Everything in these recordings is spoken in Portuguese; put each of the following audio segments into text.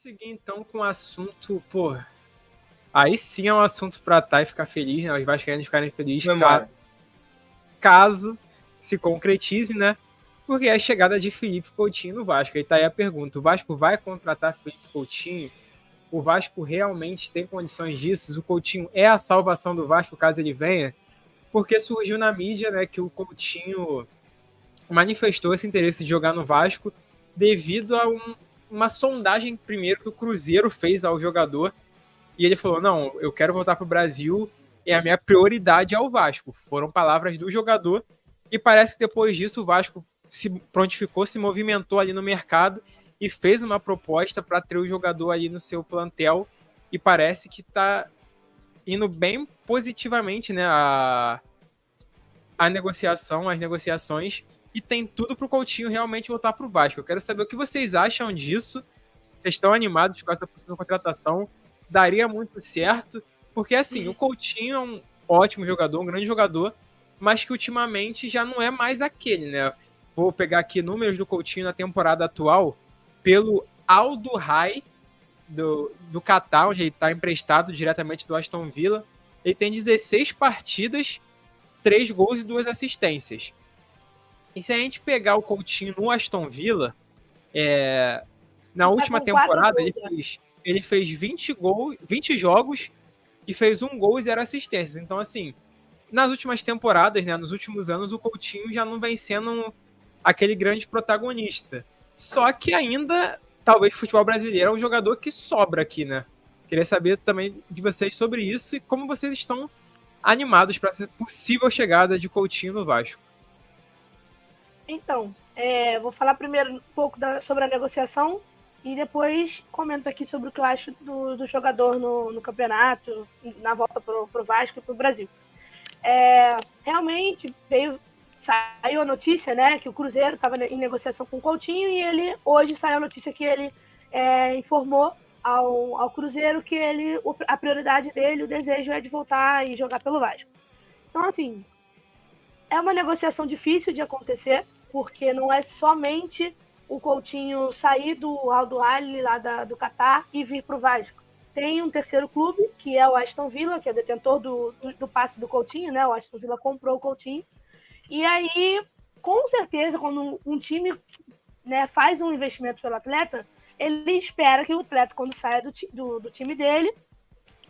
seguir então com o assunto, pô. Aí sim é um assunto pra estar e ficar feliz, né? Os vascaínos ficarem felizes caso se concretize, né? Porque é a chegada de Felipe Coutinho no Vasco. Aí tá aí a pergunta: o Vasco vai contratar Felipe Coutinho? O Vasco realmente tem condições disso? O Coutinho é a salvação do Vasco caso ele venha? Porque surgiu na mídia, né, que o Coutinho manifestou esse interesse de jogar no Vasco devido a uma sondagem primeiro que o Cruzeiro fez ao jogador, e ele falou: não, eu quero voltar para o Brasil e a minha prioridade é o Vasco. Foram palavras do jogador, e parece que depois disso o Vasco se prontificou, se movimentou ali no mercado e fez uma proposta para ter o jogador ali no seu plantel, e parece que está indo bem positivamente, né, a negociação, as negociações, e tem tudo para o Coutinho realmente voltar para o Vasco. Eu quero saber o que vocês acham disso. Vocês estão animados com essa possível contratação? Daria muito certo, porque assim, o Coutinho é um ótimo jogador, um grande jogador, mas que ultimamente já não é mais aquele, né? Vou pegar aqui números do Coutinho na temporada atual, pelo Al Duhail do Catar, onde ele está emprestado diretamente do Aston Villa. Ele tem 16 partidas, 3 gols e 2 assistências. E se a gente pegar o Coutinho no Aston Villa, na última temporada ele fez 20 jogos e fez 1 gol e 0 assistências. Então, assim, nas últimas temporadas, né, nos últimos anos, o Coutinho já não vem sendo aquele grande protagonista. Só que ainda, talvez o futebol brasileiro é um jogador que sobra aqui, né? Queria saber também de vocês sobre isso e como vocês estão animados para essa possível chegada de Coutinho no Vasco. Então, vou falar primeiro um pouco sobre a negociação e depois comento aqui sobre o que eu acho do jogador no campeonato, na volta para o Vasco e para o Brasil. Realmente saiu a notícia, né, que o Cruzeiro estava em negociação com o Coutinho, e hoje saiu a notícia que ele informou ao Cruzeiro que a prioridade dele, o desejo é de voltar e jogar pelo Vasco. Então, assim, é uma negociação difícil de acontecer, porque não é somente o Coutinho sair do Al Duhail lá do Catar e vir para o Vasco. Tem um terceiro clube, que é o Aston Villa, que é detentor do passe do Coutinho, né? O Aston Villa comprou o Coutinho. E aí, com certeza, quando um time, né, faz um investimento pelo atleta, ele espera que o atleta, quando saia do time dele,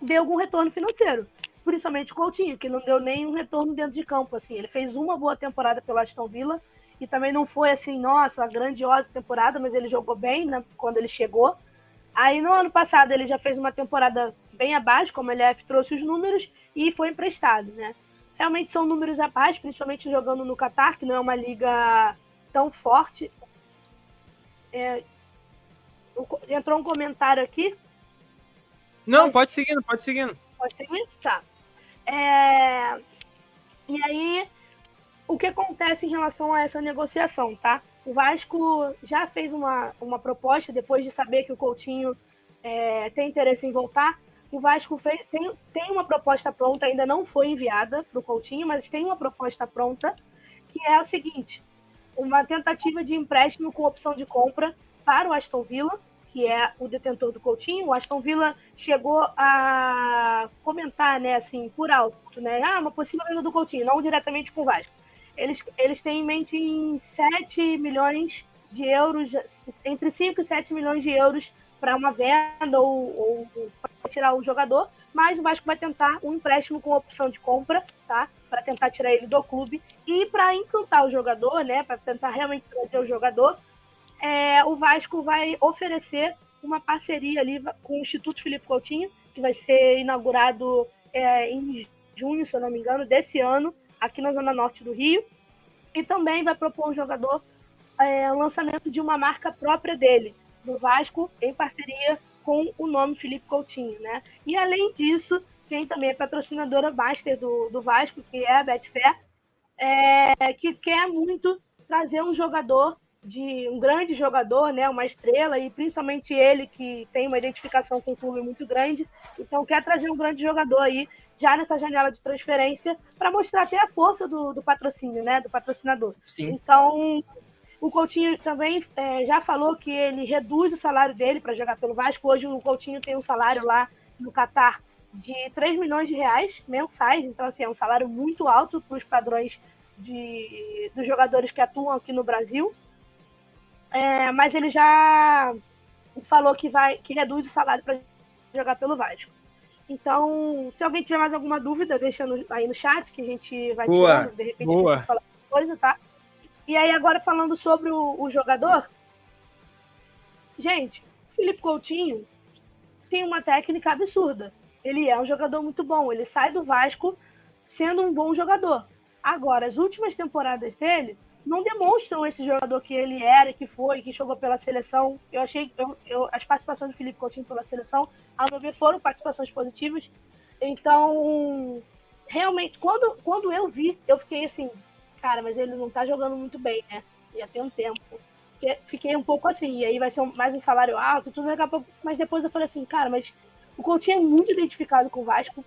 dê algum retorno financeiro. Principalmente o Coutinho, que não deu nenhum retorno dentro de campo. Assim. Ele fez uma boa temporada pelo Aston Villa, e também não foi assim, nossa, uma grandiosa temporada, mas ele jogou bem, né, quando ele chegou. Aí no ano passado ele já fez uma temporada bem abaixo, como a LF trouxe os números, e foi emprestado, né? Realmente são números abaixo, principalmente jogando no Catar, que não é uma liga tão forte. Entrou um comentário aqui. Não, pode seguir. Pode seguir? Tá. E aí, o que acontece em relação a essa negociação, tá? O Vasco já fez uma proposta, depois de saber que o Coutinho tem interesse em voltar. O Vasco tem uma proposta pronta, ainda não foi enviada para o Coutinho, mas tem uma proposta pronta, que é a seguinte: uma tentativa de empréstimo com opção de compra para o Aston Villa, que é o detentor do Coutinho. O Aston Villa chegou a comentar, né, assim, por alto, né, uma possível venda do Coutinho, não diretamente com o Vasco. Eles têm em mente em 7 milhões de euros, entre 5 e 7 milhões de euros para uma venda ou para tirar o jogador, mas o Vasco vai tentar um empréstimo com opção de compra, tá? Para tentar tirar ele do clube e para encantar o jogador, né? Para tentar realmente trazer o jogador, o Vasco vai oferecer uma parceria ali com o Instituto Felipe Coutinho, que vai ser inaugurado em junho, se eu não me engano, desse ano, aqui na Zona Norte do Rio, e também vai propor um jogador, o lançamento de uma marca própria dele, do Vasco, em parceria com o nome Felipe Coutinho, né? E além disso, tem também a patrocinadora master do Vasco, que é a Betfair, que quer muito trazer um grande jogador, né, uma estrela, e principalmente ele que tem uma identificação com o clube muito grande, então quer trazer um grande jogador aí, já nessa janela de transferência, para mostrar até a força do patrocínio, né, do patrocinador. Sim. Então, O Coutinho também já falou que ele reduz o salário dele para jogar pelo Vasco. Hoje o Coutinho tem um salário lá no Catar de 3 milhões de reais mensais. Então, assim, é um salário muito alto para os padrões dos jogadores que atuam aqui no Brasil. Mas ele já falou que reduz o salário para jogar pelo Vasco. Então, se alguém tiver mais alguma dúvida, deixa aí no chat, que a gente vai tirando, de repente, a gente fala coisa, tá? E aí, agora falando sobre o jogador, gente, o Felipe Coutinho tem uma técnica absurda. Ele é um jogador muito bom, ele sai do Vasco sendo um bom jogador. Agora, as últimas temporadas dele não demonstram esse jogador que ele era, que foi, que jogou pela seleção. Eu achei as participações do Felipe Coutinho pela seleção, ao meu ver, foram participações positivas. Então, realmente, quando eu vi, eu fiquei assim, cara, mas ele não tá jogando muito bem, né? Já tem um tempo. Fiquei um pouco assim, e aí vai ser mais um salário alto, tudo daqui a pouco. Mas depois eu falei assim, cara, mas o Coutinho é muito identificado com o Vasco.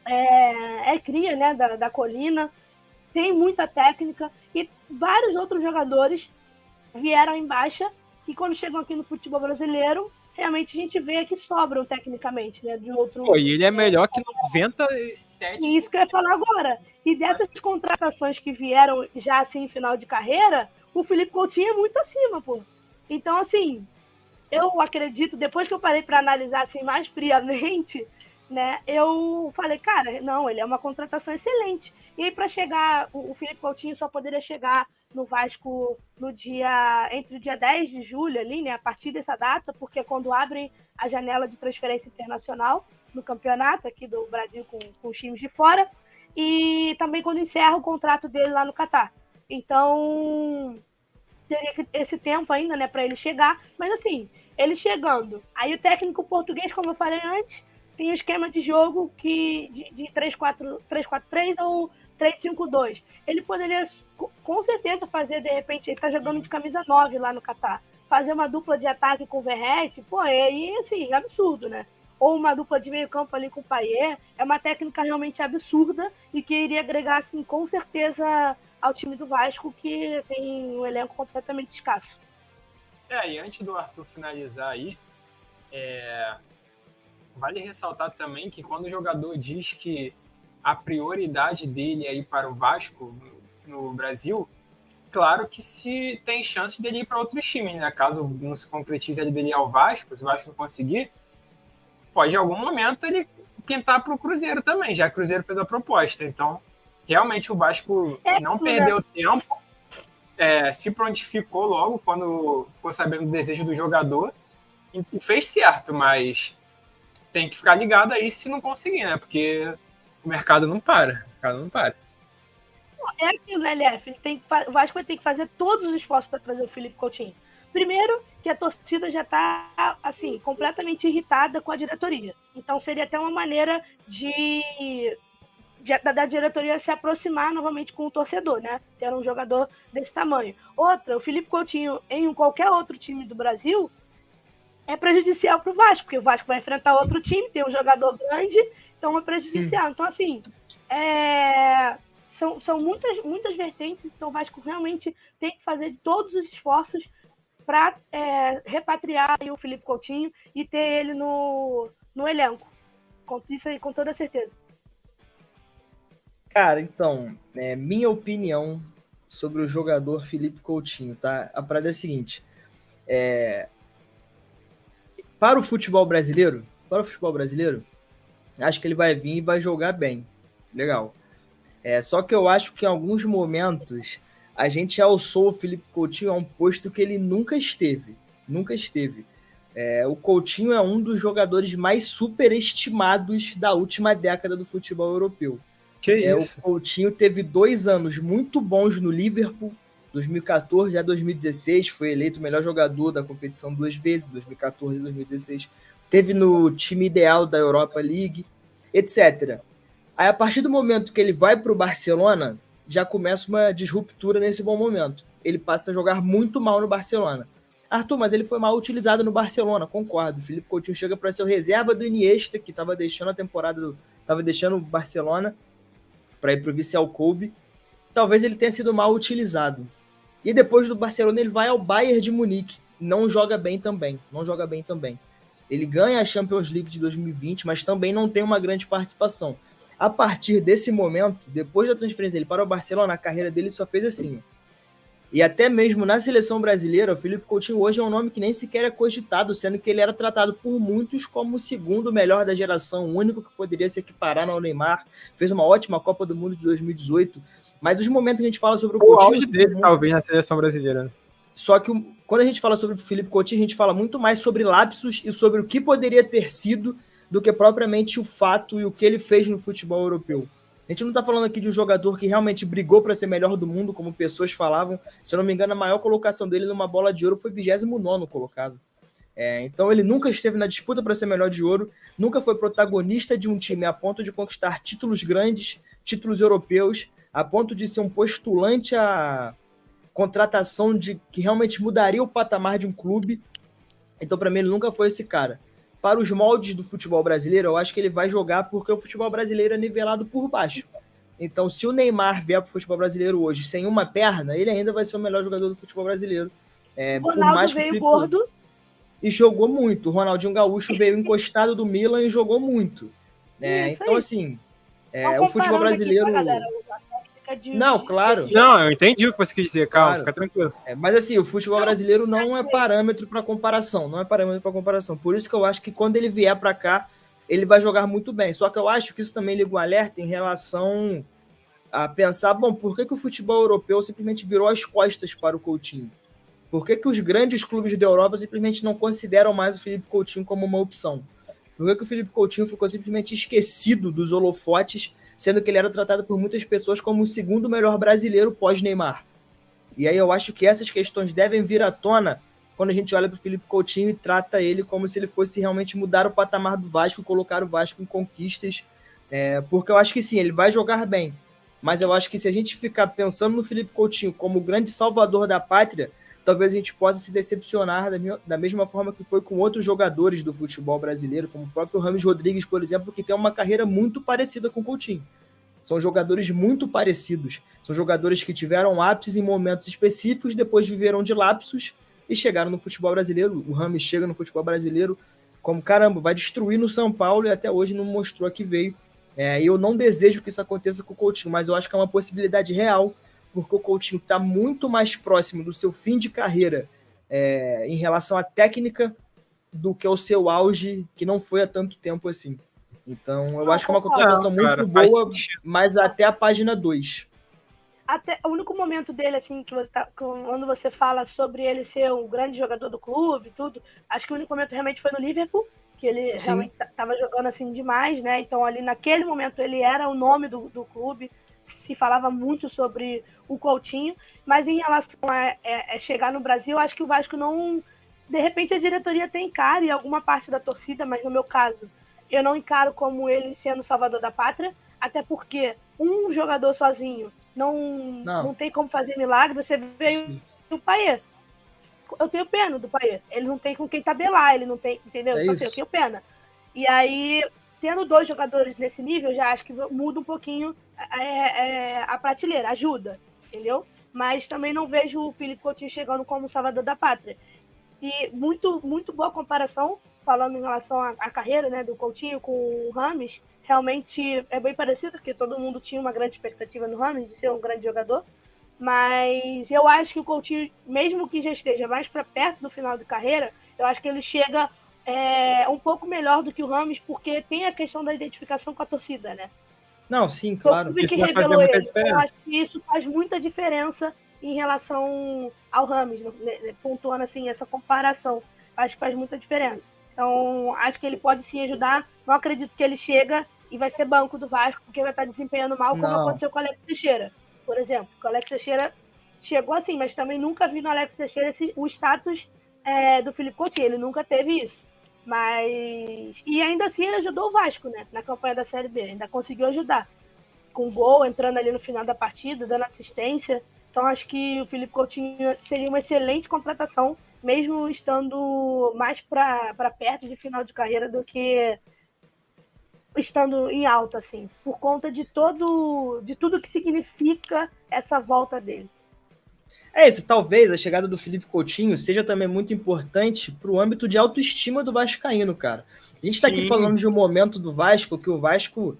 É cria, né, da Colina. Tem muita técnica e vários outros jogadores vieram em baixa e quando chegam aqui no futebol brasileiro, realmente a gente vê que sobram tecnicamente, né? De outro. E ele é melhor que 97%. Isso que eu ia falar agora. E dessas contratações que vieram já assim em final de carreira, o Felipe Coutinho é muito acima, pô. Então, assim, eu acredito, depois que eu parei para analisar assim mais friamente, né? Eu falei, cara, não, ele é uma contratação excelente. E aí, para chegar, o Felipe Coutinho só poderia chegar no Vasco entre o dia 10 de julho, ali, né? A partir dessa data, porque é quando abre a janela de transferência internacional no campeonato aqui do Brasil com os times de fora, e também quando encerra o contrato dele lá no Catar. Então, teria esse tempo ainda, né, para ele chegar. Mas assim, ele chegando, aí o técnico português, como eu falei antes, tem um esquema de jogo de 3-4-3 ou 3-5-2. Ele poderia, com certeza, fazer, de repente, ele tá jogando de camisa 9 lá no Catar. Fazer uma dupla de ataque com o Verratti, pô, aí, assim, absurdo, né? Ou uma dupla de meio campo ali com o Payet. É uma técnica realmente absurda e que iria agregar, assim, com certeza ao time do Vasco, que tem um elenco completamente escasso. E antes do Arthur finalizar aí, vale ressaltar também que quando o jogador diz que a prioridade dele é ir para o Vasco no Brasil, claro que se tem chance dele ir para outros times, né? Caso não se concretize ele dele ir ao Vasco, se o Vasco não conseguir, pode em algum momento ele pintar para o Cruzeiro também, já que o Cruzeiro fez a proposta. Então, realmente o Vasco não perdeu tempo, se prontificou logo quando ficou sabendo do desejo do jogador e fez certo, mas tem que ficar ligado aí se não conseguir, né? Porque o mercado não para. É aquilo, né, LF? O Vasco vai ter que fazer todos os esforços para trazer o Felipe Coutinho. Primeiro, que a torcida já está, assim, completamente irritada com a diretoria. Então, seria até uma maneira da diretoria se aproximar novamente com o torcedor, né? Ter um jogador desse tamanho. Outra, o Felipe Coutinho em qualquer outro time do Brasil é prejudicial para o Vasco, porque o Vasco vai enfrentar outro time, tem um jogador grande, então é prejudicial. Sim. Então, assim, são muitas vertentes, então o Vasco realmente tem que fazer todos os esforços para repatriar o Felipe Coutinho e ter ele no elenco. Isso aí, com toda certeza. Cara, então, minha opinião sobre o jogador Felipe Coutinho, tá? A parada é a seguinte, para o futebol brasileiro, acho que ele vai vir e vai jogar bem. Legal. Só que eu acho que em alguns momentos a gente alçou o Felipe Coutinho a um posto que ele nunca esteve. O Coutinho é um dos jogadores mais superestimados da última década do futebol europeu. Que isso? O Coutinho teve 2 anos muito bons no Liverpool, 2014 a 2016, foi eleito o melhor jogador da competição 2 vezes, 2014 e 2016. Teve no time ideal da Europa League, etc. Aí, a partir do momento que ele vai para o Barcelona, já começa uma disruptura nesse bom momento. Ele passa a jogar muito mal no Barcelona. Arthur, mas ele foi mal utilizado no Barcelona, concordo. O Felipe Coutinho chega para ser o reserva do Iniesta, que estava deixando o Barcelona para ir para o Vissel Kobe. Talvez ele tenha sido mal utilizado. E depois do Barcelona ele vai ao Bayern de Munique. Não joga bem também. Ele ganha a Champions League de 2020, mas também não tem uma grande participação. A partir desse momento, depois da transferência dele para o Barcelona, a carreira dele só fez assim. E até mesmo na seleção brasileira, o Felipe Coutinho hoje é um nome que nem sequer é cogitado, sendo que ele era tratado por muitos como o segundo melhor da geração, o único que poderia se equiparar ao Neymar. Fez uma ótima Copa do Mundo de 2018. Mas os momentos que a gente fala sobre o Coutinho... O auge dele, talvez, na seleção brasileira. Só que quando a gente fala sobre o Felipe Coutinho, a gente fala muito mais sobre lapsos e sobre o que poderia ter sido do que propriamente o fato e o que ele fez no futebol europeu. A gente não está falando aqui de um jogador que realmente brigou para ser melhor do mundo, como pessoas falavam. Se eu não me engano, a maior colocação dele numa bola de ouro foi 29º colocado. Então ele nunca esteve na disputa para ser melhor de ouro, nunca foi protagonista de um time a ponto de conquistar títulos grandes, títulos europeus, a ponto de ser um postulante a contratação que realmente mudaria o patamar de um clube. Então, para mim, ele nunca foi esse cara. Para os moldes do futebol brasileiro, eu acho que ele vai jogar porque o futebol brasileiro é nivelado por baixo. Então, se o Neymar vier para o futebol brasileiro hoje sem uma perna, ele ainda vai ser o melhor jogador do futebol brasileiro. O Ronaldo veio gordo. E jogou muito. O Ronaldinho Gaúcho veio encostado do Milan e jogou muito. Então, assim, o futebol brasileiro... Não, claro. Não, eu entendi o que você quis dizer, calma, Claro. fica tranquilo. Mas assim, o futebol brasileiro não é parâmetro para comparação, Por isso que eu acho que quando ele vier para cá, ele vai jogar muito bem. Só que eu acho que isso também liga um alerta em relação a pensar, por que o futebol europeu simplesmente virou as costas para o Coutinho? Por que os grandes clubes da Europa simplesmente não consideram mais o Felipe Coutinho como uma opção? Por que o Felipe Coutinho ficou simplesmente esquecido dos holofotes, sendo que ele era tratado por muitas pessoas como o segundo melhor brasileiro pós-Neymar? E aí eu acho que essas questões devem vir à tona quando a gente olha para o Felipe Coutinho e trata ele como se ele fosse realmente mudar o patamar do Vasco, colocar o Vasco em conquistas, porque eu acho que sim, ele vai jogar bem, mas eu acho que se a gente ficar pensando no Felipe Coutinho como o grande salvador da pátria, talvez a gente possa se decepcionar da mesma forma que foi com outros jogadores do futebol brasileiro, como o próprio Rames Rodrigues, por exemplo, que tem uma carreira muito parecida com o Coutinho. São jogadores muito parecidos. São jogadores que tiveram ápices em momentos específicos, depois viveram de lapsos e chegaram no futebol brasileiro. O Rames chega no futebol brasileiro como, caramba, vai destruir no São Paulo e até hoje não mostrou que veio. E eu não desejo que isso aconteça com o Coutinho, mas eu acho que é uma possibilidade real, porque o Coutinho está muito mais próximo do seu fim de carreira em relação à técnica do que ao seu auge, que não foi há tanto tempo assim. Então, eu acho que é uma contratação muito boa, mas até a página 2. Até o único momento dele, assim, que quando você fala sobre ele ser um grande jogador do clube e tudo, acho que o único momento realmente foi no Liverpool, que ele realmente estava jogando assim demais, né? Então, ali naquele momento, ele era o nome do clube, se falava muito sobre o Coutinho, mas em relação a chegar no Brasil, acho que o Vasco não... De repente, a diretoria tem cara e alguma parte da torcida, mas no meu caso, eu não encaro como ele sendo salvador da pátria, até porque um jogador sozinho não tem como fazer milagre. Você vê o Payet. Eu tenho pena do Payet. Ele não tem com quem tabelar, ele não tem, entendeu? Então, assim, eu tenho pena. E aí, tendo 2 jogadores nesse nível, já acho que muda um pouquinho a prateleira, ajuda, entendeu? Mas também não vejo o Felipe Coutinho chegando como salvador da pátria. E muito, muito boa comparação, falando em relação à carreira, né, do Coutinho com o Rames. Realmente é bem parecido, porque todo mundo tinha uma grande expectativa no Rames de ser um grande jogador. Mas eu acho que o Coutinho, mesmo que já esteja mais para perto do final de carreira, eu acho que ele chega um pouco melhor do que o Rames, porque tem a questão da identificação com a torcida, né? Não, sim, claro. Isso vai fazer muita diferença. Eu acho que isso faz muita diferença em relação ao Rames, né? Pontuando assim essa comparação. Acho que faz muita diferença. Então, acho que ele pode sim ajudar. Não acredito que ele chega e vai ser banco do Vasco, porque vai estar desempenhando mal, como aconteceu com o Alex Teixeira, por exemplo. O Alex Teixeira chegou assim, mas também nunca vi no Alex Teixeira o status do Felipe Coutinho. Ele nunca teve isso. Mas... E ainda assim ele ajudou o Vasco, né? Na campanha da Série B. Ainda conseguiu ajudar. Com gol, entrando ali no final da partida, dando assistência. Então, acho que o Felipe Coutinho seria uma excelente contratação, mesmo estando mais para perto de final de carreira do que estando em alta, assim, por conta de tudo que significa essa volta dele. É isso, talvez a chegada do Felipe Coutinho seja também muito importante para o âmbito de autoestima do vascaíno, cara. A gente está aqui falando de um momento do Vasco que o Vasco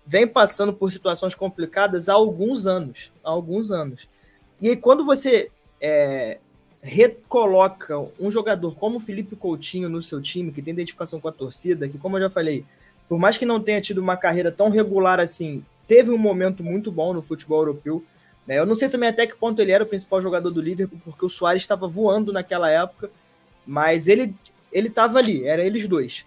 vem passando por situações complicadas há alguns anos. E aí, quando você recoloca um jogador como o Felipe Coutinho no seu time, que tem identificação com a torcida, que, como eu já falei, por mais que não tenha tido uma carreira tão regular assim, teve um momento muito bom no futebol europeu. Eu não sei também até que ponto ele era o principal jogador do Liverpool, porque o Suárez estava voando naquela época, mas ele estava ali, era eles dois.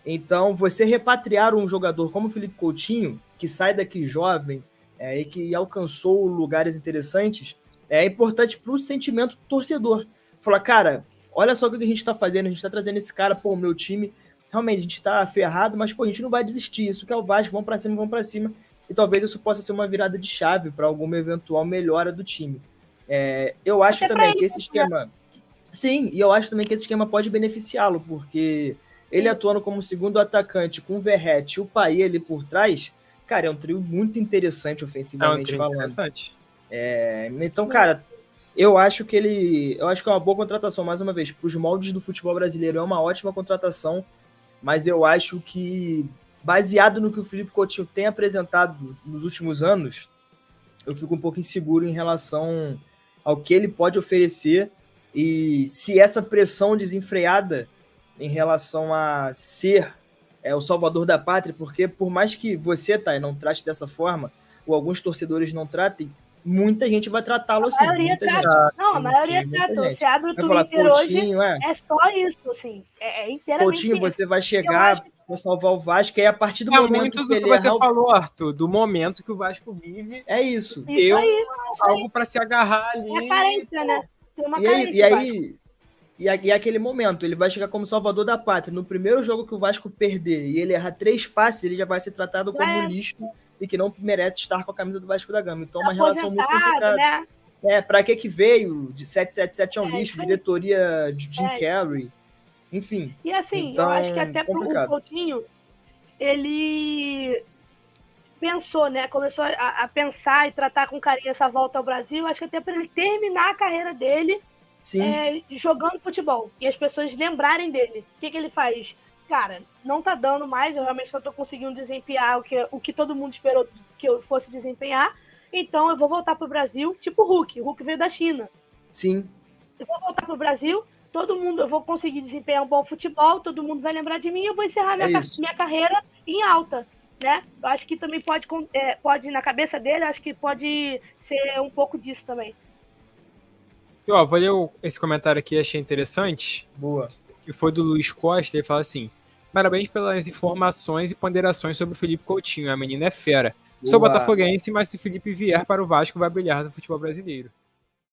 Então, você repatriar um jogador como o Felipe Coutinho, que sai daqui jovem e que alcançou lugares interessantes, é importante para o sentimento do torcedor. Falar, cara, olha só o que a gente está fazendo, a gente está trazendo esse cara, pô, o meu time, realmente, a gente está ferrado, mas pô, a gente não vai desistir, isso que é o Vasco, vamos para cima. E talvez isso possa ser uma virada de chave para alguma eventual melhora do time. Eu acho também que esse esquema... Sim, e eu acho também que esse esquema pode beneficiá-lo, porque ele atuando como segundo atacante com o Verratti e o Payet ali por trás, cara, é um trio muito interessante ofensivamente falando. Interessante. Então, cara, eu acho que é uma boa contratação, mais uma vez, para os moldes do futebol brasileiro, é uma ótima contratação, mas eu acho que, baseado no que o Felipe Coutinho tem apresentado nos últimos anos, eu fico um pouco inseguro em relação ao que ele pode oferecer e se essa pressão desenfreada em relação a ser o salvador da pátria, porque por mais que você, Thay, não trate dessa forma, ou alguns torcedores não tratem, muita gente vai tratá-lo assim. A maioria trata. Não, a maioria trata. Você abre o Twitter hoje, é só isso, assim. É inteiramente Coutinho, isso. Você vai chegar para salvar o Vasco, e aí a partir do momento muito que você falou, Arthur, do momento que o Vasco vive. É isso. Isso aí. Algo para se agarrar ali. É carência, né? Tem uma carência. E aquele momento, ele vai chegar como salvador da pátria. No primeiro jogo que o Vasco perder e ele errar 3 passes, ele já vai ser tratado como lixo e que não merece estar com a camisa do Vasco da Gama. Então, é uma relação muito complicada. Né? Pra que veio? De 777 é um lixo, diretoria de Jim Carrey. Enfim. E assim, eu acho que até pro Coutinho, ele pensou, né? Começou a pensar e tratar com carinho essa volta ao Brasil. Acho que até para ele terminar a carreira dele jogando futebol. E as pessoas lembrarem dele. O que ele faz? Cara, não tá dando mais, eu realmente só tô conseguindo desempenhar o que todo mundo esperou que eu fosse desempenhar. Então eu vou voltar pro Brasil, tipo o Hulk. O Hulk veio da China. Sim. Eu vou voltar pro Brasil, eu vou conseguir desempenhar um bom futebol, todo mundo vai lembrar de mim e eu vou encerrar minha carreira em alta, né? Eu acho que também pode, na cabeça dele, acho que pode ser um pouco disso também. Vou ler esse comentário aqui, achei interessante. Boa. Que foi do Luiz Costa, ele fala assim: parabéns pelas informações e ponderações sobre o Felipe Coutinho, a menina é fera. Boa. Sou botafoguense, mas se o Felipe vier para o Vasco, vai brilhar no futebol brasileiro.